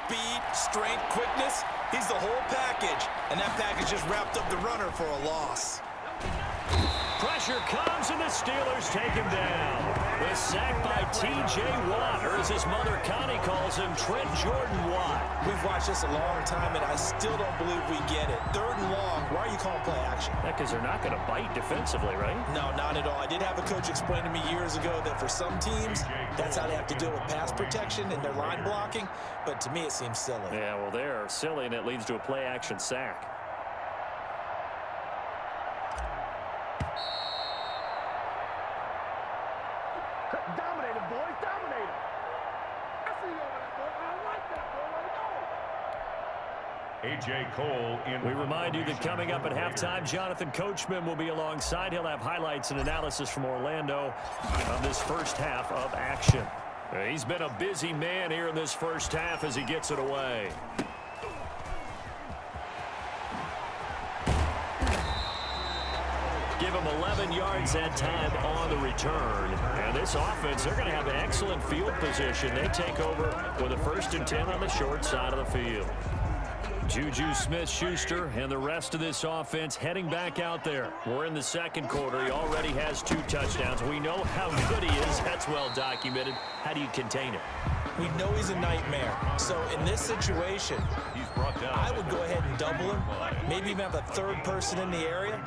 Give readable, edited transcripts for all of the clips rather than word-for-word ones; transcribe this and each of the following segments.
speed, strength, quickness. He's the whole package, and that package just wrapped up the runner for a loss. Pressure comes, and the Steelers take him down. The sack by T.J. Watt, or as his mother Connie calls him, Trent Jordan Watt. We've watched this a long time, and I still don't believe we get it. 3rd and long, why are you calling play action? Because they're not going to bite defensively, right? No, not at all. I did have a coach explain to me years ago that for some teams, that's how they have to deal with pass protection and their line blocking, but to me it seems silly. Yeah, well, they're silly, and it leads to a play action sack. Dominated, boys, dominated. I see you over there, boy. I like that, boy. Let it go. A.J. Cole in. We remind you that coming up at halftime, Jonathan Coachman will be alongside. He'll have highlights and analysis from Orlando of this first half of action. He's been a busy man here in this first half as he gets it away. Give him 11 yards that time on the return. And this offense, they're going to have excellent field position. They take over with a 1st and 10 on the short side of the field. Juju Smith-Schuster and the rest of this offense heading back out there. We're in the second quarter. He already has 2 touchdowns. We know how good he is. That's well documented. How do you contain him? We know he's a nightmare. So in this situation, I would go ahead and double him, maybe even have a 3rd person in the area,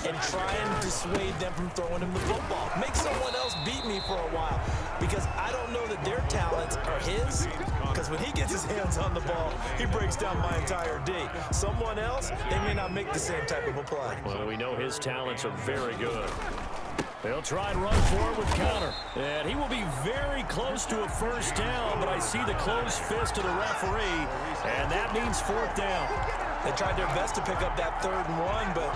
and try and dissuade them from throwing him the football. Make someone else beat me for a while, because I don't know that their talents are his, because when he gets his hands on the ball, he breaks down my entire D. Someone else, they may not make the same type of a play. Well, we know his talents are very good. They'll try and run forward with counter. And he will be very close to a 1st down, but I see the closed fist of the referee, and that means 4th down. They tried their best to pick up that 3rd and 1, but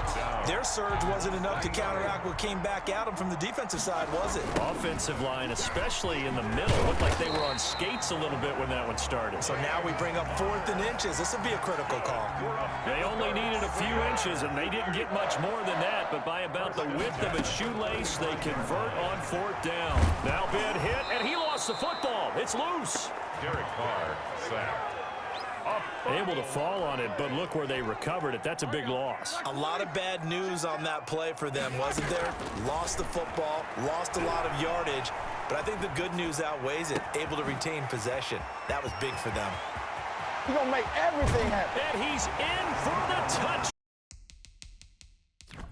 their surge wasn't enough to counteract what came back at them from the defensive side, was it? Offensive line, especially in the middle, looked like they were on skates a little bit when that one started. So now we bring up 4th and inches. This will be a critical call. They only needed a few inches, and they didn't get much more than that, but by about the width of a shoelace, they convert on 4th down. Now big hit, and he lost the football. It's loose. Derek Carr, sacked. Able to fall on it, but look where they recovered it. That's a big loss. A lot of bad news on that play for them, wasn't there? Lost the football, lost a lot of yardage, but I think the good news outweighs it. Able to retain possession. That was big for them. You're going to make everything happen. And he's in for the touch.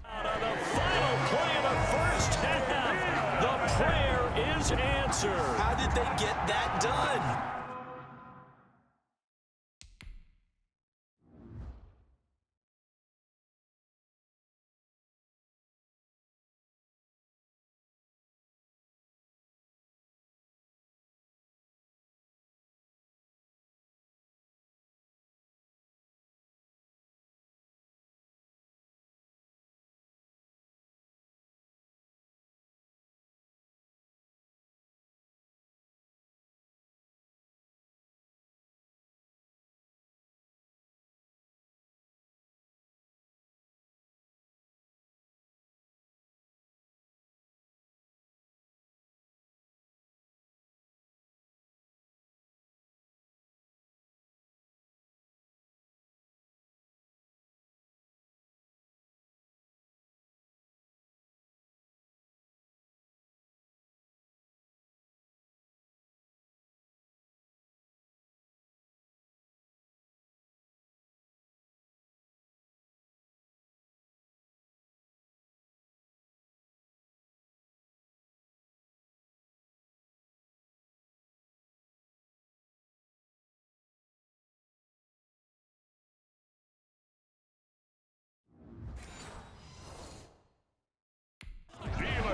Out of the final play of the first half, the prayer is answered. How did they get that done?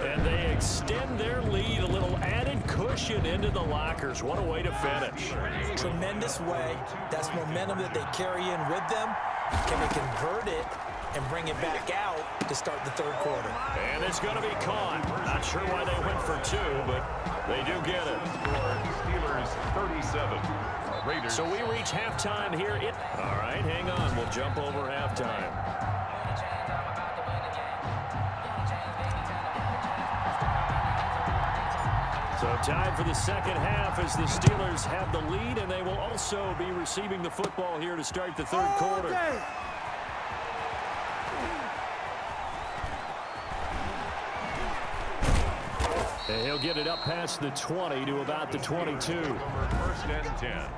And they extend their lead, a little added cushion into the lockers. What a way to finish. Tremendous way. That's momentum that they carry in with them. Can they convert it and bring it back out to start the 3rd quarter? And it's going to be caught. Not sure why they went for 2, but they do get it. Steelers 37. Raiders. So we reach halftime here. All right, hang on. We'll jump over halftime. So time for the second half as the Steelers have the lead, and they will also be receiving the football here to start the third quarter. And he'll get it up past the 20 to about the 22. First and 10.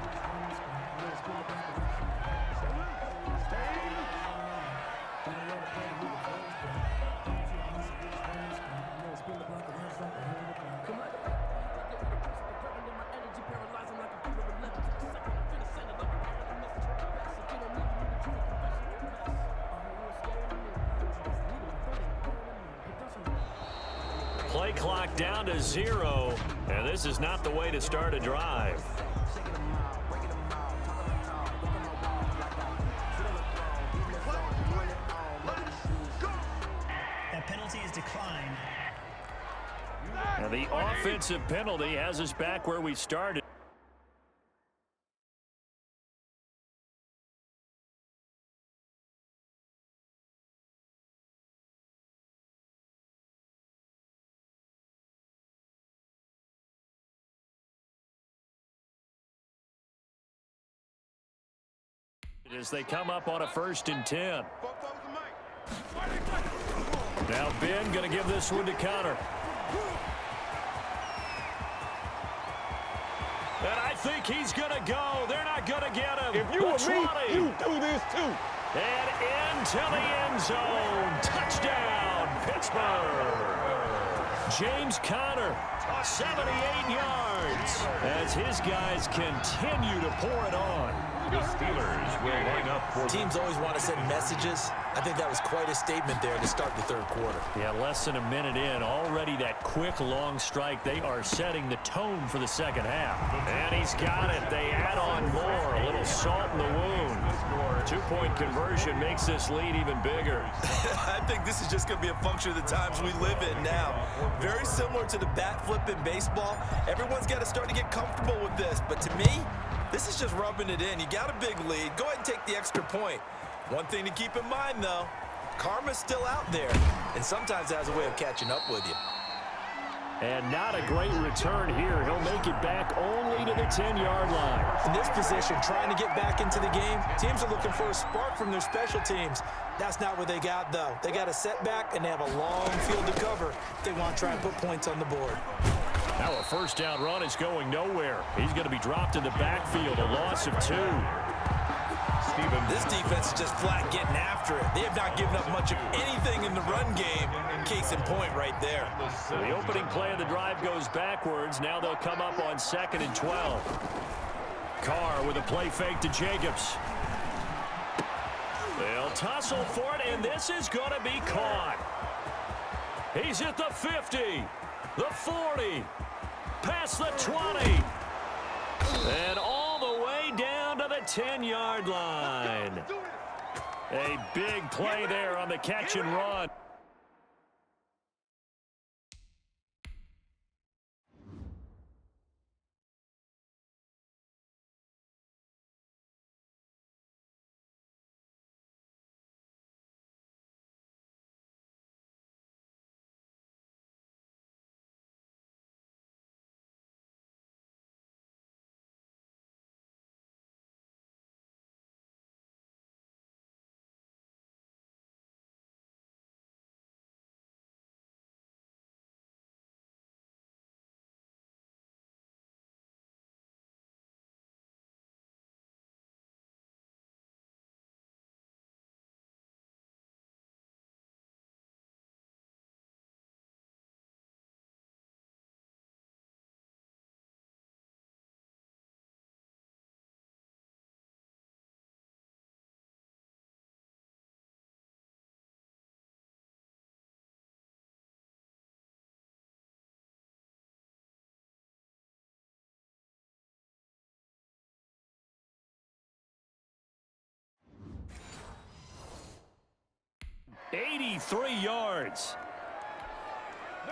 Play clock down to 0, and this is not the way to start a drive. That penalty is declined. And the offensive penalty has us back where we started. As they come up on a 1st and 10. Now Ben going to give this one to Connor. And I think he's going to go. They're not going to get him. If you were me, you do this too. And into the end zone. Touchdown, Pittsburgh. James Conner, 78 yards, as his guys continue to pour it on. The Steelers will line up for... Teams always want to send messages. I think that was quite a statement there to start the third quarter. Yeah, less than a minute in. Already that quick, long strike. They are setting the tone for the second half. And he's got it. They add on more. A little salt in the wound. 2-point conversion makes this lead even bigger. I think this is just going to be a function of the times we live in now. Very similar to the bat flip in baseball. Everyone's got to start to get comfortable with this. But to me, this is just rubbing it in. You got a big lead. Go ahead and take the extra point. One thing to keep in mind, though, karma's still out there, and sometimes it has a way of catching up with you. And not a great return here. He'll make it back only to the 10-yard line. In this position, trying to get back into the game, teams are looking for a spark from their special teams. That's not what they got, though. They got a setback, and they have a long field to cover if they want to try and put points on the board. Now a first down run is going nowhere. He's going to be dropped in the backfield, a loss of 2. This defense is just flat getting after it. They have not given up much of anything in the run game. Case in point right there. So the opening play of the drive goes backwards. Now they'll come up on 2nd and 12. Carr with a play fake to Jacobs. They'll tussle for it, and this is going to be caught. He's at the 50, the 40, past the 20, and all the way down to the 10-yard line. A big play there on the catch and run. $83 yards.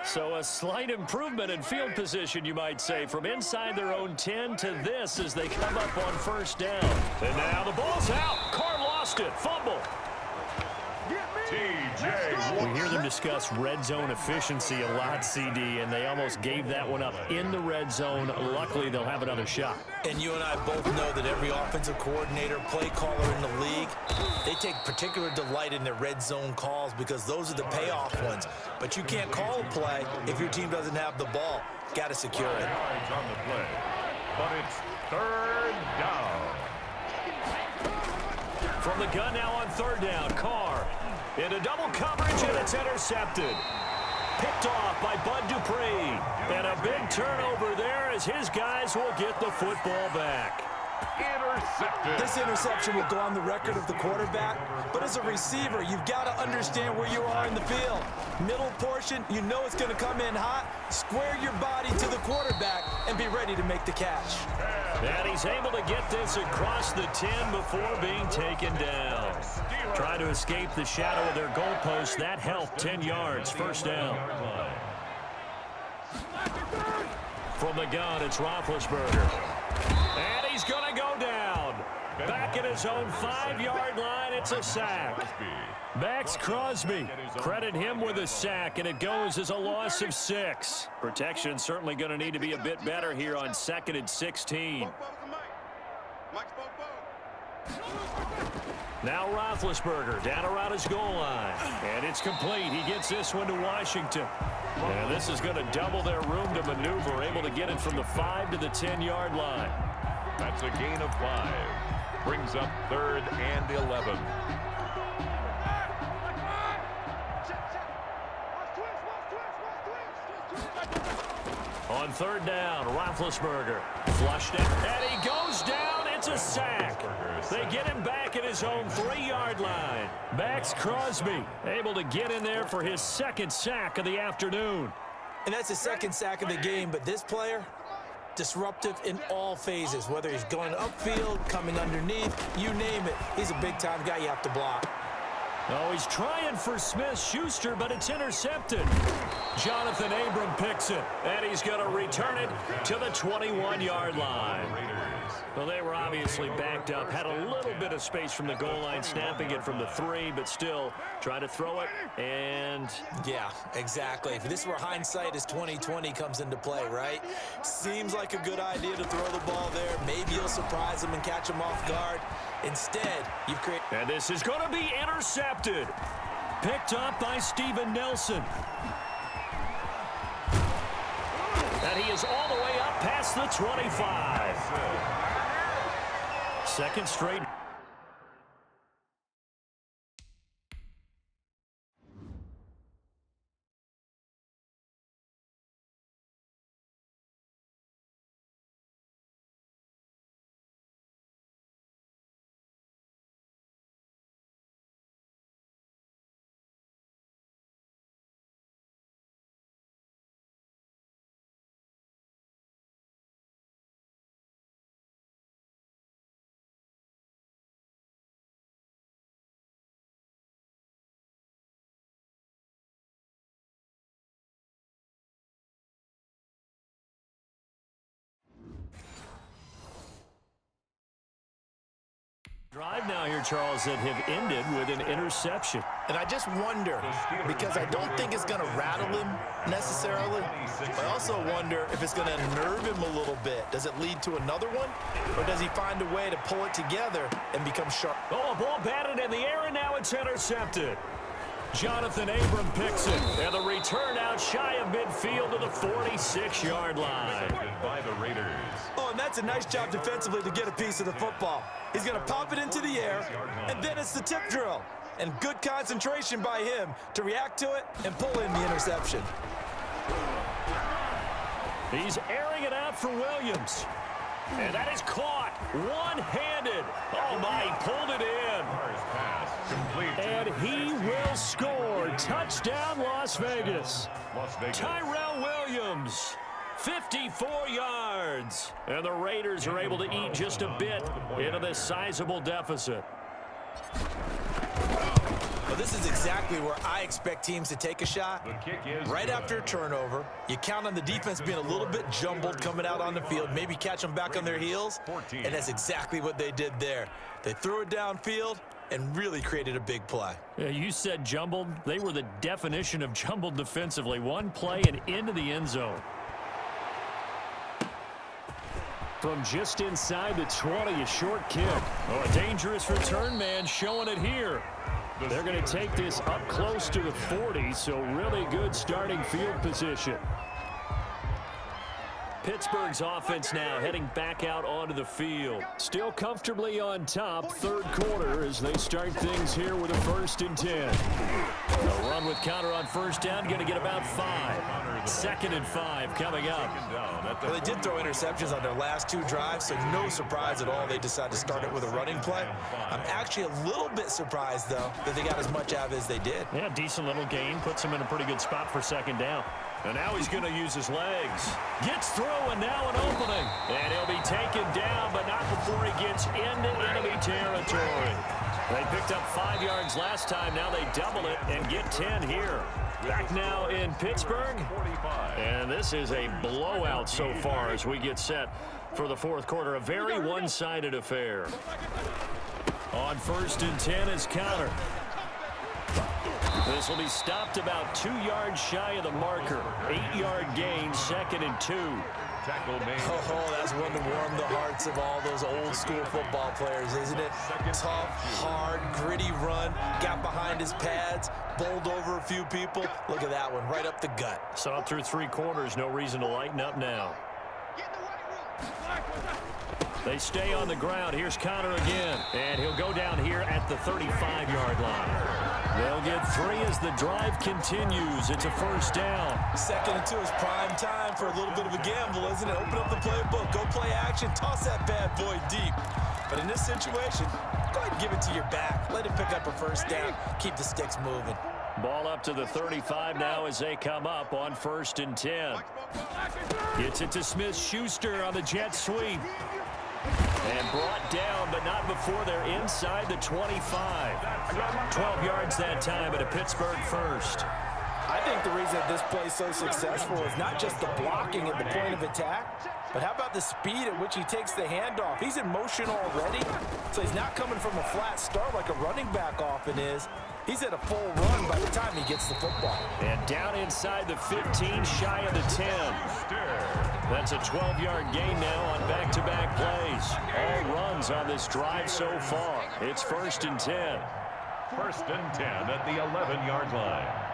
So a slight improvement in field position, you might say, from inside their own 10 to this as they come up on first down. And now the ball's out. Carr lost it. Fumble. We hear them discuss red zone efficiency a lot, CD, and they almost gave that one up in the red zone. Luckily, they'll have another shot. And you and I both know that every offensive coordinator, play caller in the league, they take particular delight in their red zone calls because those are the payoff ones. But you can't call a play if your team doesn't have the ball. Got to secure it. Yards on the play, but it's third down. From the gun now on third down, Carr into double coverage, and it's intercepted. Picked off by Bud Dupree. And a big turnover there as his guys will get the football back. Intercepted. This interception will go on the record of the quarterback, but as a receiver, you've got to understand where you are in the field. Middle portion, you know it's going to come in hot. Square your body to the quarterback and be ready to make the catch. And he's able to get this across the 10 before being taken down. Trying to escape the shadow of their goalpost. That helped. 10 yards, first down. From the gun, it's Roethlisberger. And he's going to go down. Back at his own 5-yard line, it's a sack. Max Crosby, credit him with a sack, and it goes as a loss of 6. Protection certainly going to need to be a bit better here on 2nd and 16. Now Roethlisberger down around his goal line, and it's complete. He gets this one to Washington. And this is going to double their room to maneuver, able to get it from the 5 to the 10-yard line. That's a gain of 5. Brings up 3rd and 11. On third down, Roethlisberger flushed it, and he goes down. It's a sack. They get him back at his own 3-yard line. Max Crosby able to get in there for his 2nd sack of the afternoon. And that's his 2nd sack of the game, but this player, disruptive in all phases, whether he's going upfield, coming underneath, you name it. He's a big-time guy you have to block. Oh, he's trying for Smith-Schuster, but it's intercepted. Jonathan Abram picks it, and he's going to return it to the 21-yard line. Well, they were obviously backed up, had a little bit of space from the goal line, snapping it from the 3, but still try to throw it, and... Yeah, exactly. This is where hindsight is 20/20 comes into play, right? Seems like a good idea to throw the ball there. Maybe you'll surprise him and catch him off guard. Instead, you've created... And this is going to be intercepted. Picked up by Steven Nelson. And he is all the way up past the 25. 2nd straight. Drive now here, Charles, that have ended with an interception. And I just wonder, because I don't think it's going to rattle him necessarily, but I also wonder if it's going to nerve him a little bit. Does it lead to another one, or does he find a way to pull it together and become sharp? Oh, a ball batted in the air, and now it's intercepted. Jonathan Abram picks it, and the return out shy of midfield to the 46-yard line. By the Raiders. Oh, and that's a nice job defensively to get a piece of the football. He's going to pop it into the air, and then it's the tip drill. And good concentration by him to react to it and pull in the interception. He's airing it out for Williams. And that is caught one-handed. Oh, my, he pulled it in. And he will score. Touchdown, Las Vegas. Tyrell Williams, 54 yards. And the Raiders are able to eat just a bit into this sizable deficit. Well, this is exactly where I expect teams to take a shot. Right after a turnover, you count on the defense being a little bit jumbled coming out on the field, maybe catch them back on their heels, and that's exactly what they did there. They threw it downfield, and really created a big play. Yeah, you said jumbled. They were the definition of jumbled defensively. One play and into the end zone. From just inside the 20, a short kick. Oh, a dangerous return man showing it here. They're going to take this up close to the 40, so really good starting field position. Pittsburgh's offense now heading back out onto the field. Still comfortably on top, third quarter as they start things here with a 1st and 10. A run with counter on first down, going to get about 5. 2nd and 5 coming up. Well, they did throw interceptions on their last 2 drives, so no surprise at all they decided to start it with a running play. I'm actually a little bit surprised, though, that they got as much out of it as they did. Yeah, decent little gain. Puts him in a pretty good spot for 2nd down. And now he's going to use his legs. Gets through, and now an opening. And he'll be taken down, but not before he gets into enemy territory. They picked up 5 yards last time. Now they double it and get 10 here. Back now in Pittsburgh. And this is a blowout so far as we get set for the 4th quarter. A very one-sided affair. On 1st and 10 is counter. This will be stopped about 2 yards shy of the marker. 8-yard gain, 2nd and 2. Oh, that's one to warm the hearts of all those old-school football players, isn't it? Tough, hard, gritty run. Got behind his pads, bowled over a few people. Look at that one, right up the gut. Saw it through 3 quarters. No reason to lighten up now. They stay on the ground. Here's Connor again. And he'll go down here at the 35-yard line. They'll get 3 as the drive continues. It's a 1st down. 2nd and 2 is prime time for a little bit of a gamble, isn't it? Open up the playbook, go play action, toss that bad boy deep. But in this situation, go ahead and give it to your back. Let it pick up a 1st down. Keep the sticks moving. Ball up to the 35 now as they come up on 1st and 10. Gets it to Smith-Schuster on the jet sweep. And brought down, but not before they're inside the 25. 12 yards that time at a Pittsburgh 1st. I think the reason that this play is so successful is not just the blocking at the point of attack, but how about the speed at which he takes the handoff? He's in motion already, so he's not coming from a flat start like a running back often is. He's at a full run by the time he gets the football. And down inside the 15, shy of the 10. That's a 12-yard gain now on back-to-back plays. All runs on this drive so far. It's 1st and 10. 1st and 10 at the 11-yard line.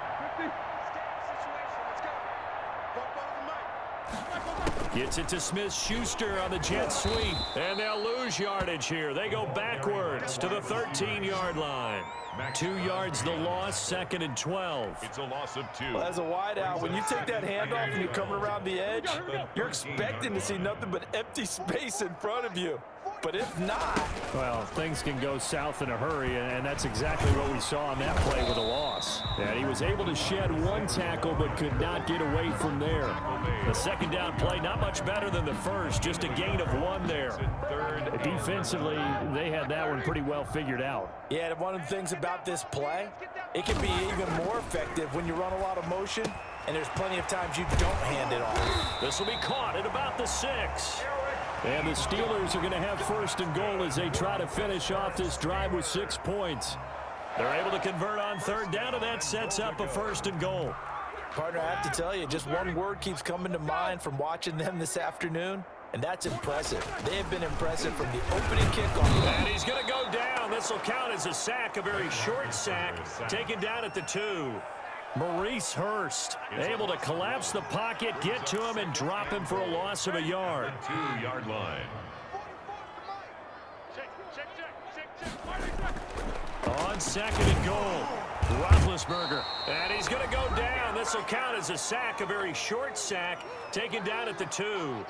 Gets it to Smith-Schuster on the jet sweep. And they'll lose yardage here. They go backwards to the 13-yard line. 2 yards the loss, 2nd and 12. It's a loss of 2. Well, as a wideout, when you take that handoff and you're coming around the edge, you're expecting to see nothing but empty space in front of you. But if not... Well, things can go south in a hurry, and that's exactly what we saw on that play with a loss. And he was able to shed 1 tackle, but could not get away from there. The 2nd down play, not much better than the 1st, just a gain of 1 there. Defensively, they had that one pretty well figured out. Yeah, and one of the things about this play, it can be even more effective when you run a lot of motion, and there's plenty of times you don't hand it off. This will be caught at about the 6. And the Steelers are going to have 1st and goal as they try to finish off this drive with 6 points. They're able to convert on 3rd down, and that sets up a 1st and goal. Partner, I have to tell you, just one word keeps coming to mind from watching them this afternoon, and that's impressive. They have been impressive from the opening kickoff. And he's going to go down. This will count as a sack, a very short sack, taken down at the 2. Maurice Hurst able to collapse the pocket, get to him, and drop him for a loss of a yard. 2-yard line. On 2nd and goal, Roethlisberger. And he's going to go down. This will count as a sack, a very short sack, taken down at the 2.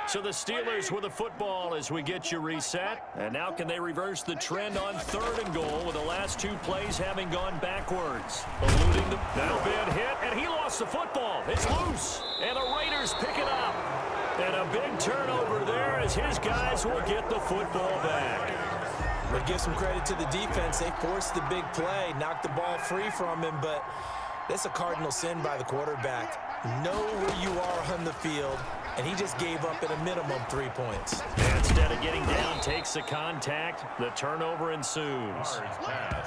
So the Steelers with the football as we get you reset. And now can they reverse the trend on 3rd and goal with the last 2 plays having gone backwards. Eluding the now been hit, and he lost the football. It's loose, and the Raiders pick it up. And a big turnover there as his guys will get the football back. But give some credit to the defense. They forced the big play, knocked the ball free from him, but that's a cardinal sin by the quarterback. Know where you are on the field and he just gave up at a minimum 3 points. Instead of getting down, takes the contact. The turnover ensues.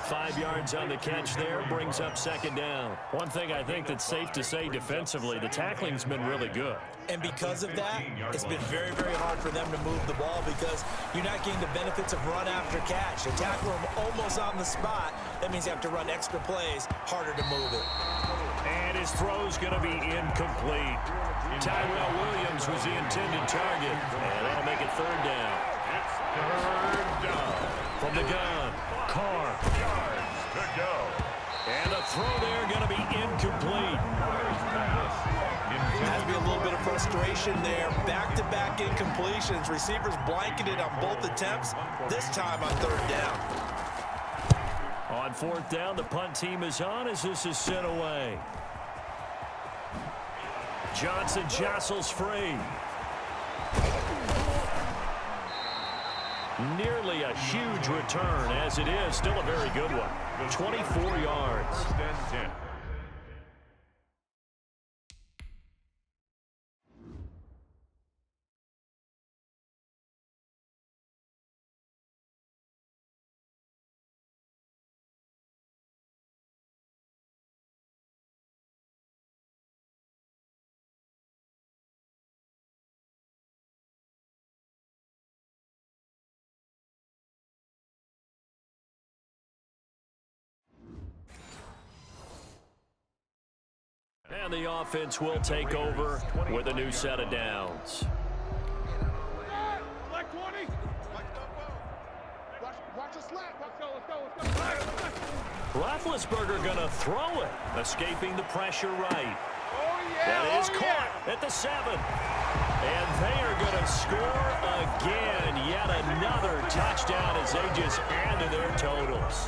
5 yards on the catch there, brings up second down. One thing I think that's safe to say defensively, the tackling's been really good. And because of that, it's been very, very hard for them to move the ball because you're not getting the benefits of run after catch. They tackle them almost on the spot. That means you have to run extra plays, harder to move it. And his throw's going to be incomplete. Tyrell Williams was the intended target, and that'll make it third down. It's third down. From the gun, Carr. Yards to go. And a throw there going to be incomplete. Has to be a little bit of frustration there. Back-to-back incompletions. Receivers blanketed on both attempts, this time on third down. On fourth down, the punt team is on as this is sent away. Johnson jostles free. Nearly a huge return, as it is still a very good one. 24 yards. First and 10. And the offense will take over with a new set of downs. Like 20. Watch us slap. Let's go. Roethlisberger going to throw it, escaping the pressure right. Oh, yeah. That is caught at the 7. And they are going to score again. Yet another touchdown as they just add to their totals.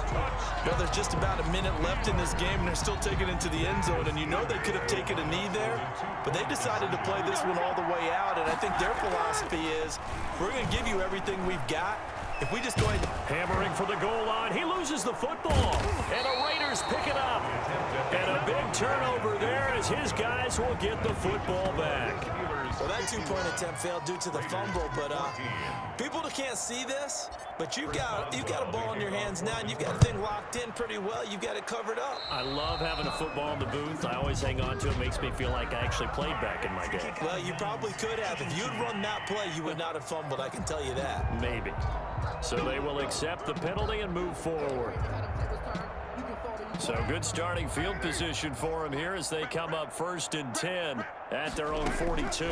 Well, there's just about a minute left in this game, and they're still taking it into the end zone. And you know they could have taken a knee there, but they decided to play this one all the way out. And I think their philosophy is, we're going to give you everything we've got. If we just go ahead and Hammering for the goal line. He loses the football. And the Raiders pick it up. And a big turnover there as his guys will get the football back. well, that two-point attempt failed due to the fumble, but people can't see this, but you've got a ball in your hands now, and you've got the thing locked in pretty well. You've got it covered up. I love having a football in the booth. I always hang on to it. Makes me feel like I actually played back in my day. Well, you probably could have. If you'd run that play, you would not have fumbled, I can tell you that. Maybe. So they will accept the penalty and move forward. So good starting field position for them here as they come up 1st and 10 at their own 42.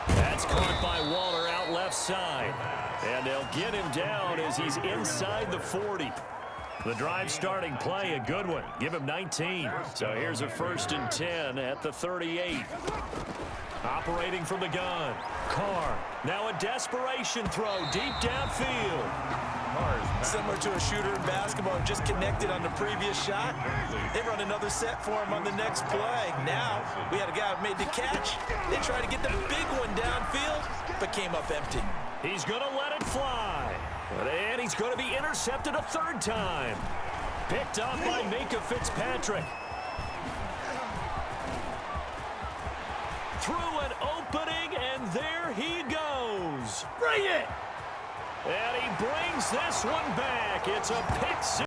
That's caught by Waller out left side. And they'll get him down as he's inside the 40. The drive starting play, a good one. Give him 19. So here's a 1st and 10 at the 38. Operating from the gun. Carr. Now a desperation throw deep downfield. Similar to a shooter in basketball, just connected on the previous shot. They run another set for him on the next play. Now we had a guy who made the catch. They tried to get the big one downfield, but came up empty. He's going to let it fly. And he's going to be intercepted a 3rd time. Picked up by Minka Fitzpatrick. Through an opening, and there he goes. Bring it! And he brings this one back. It's a pick six.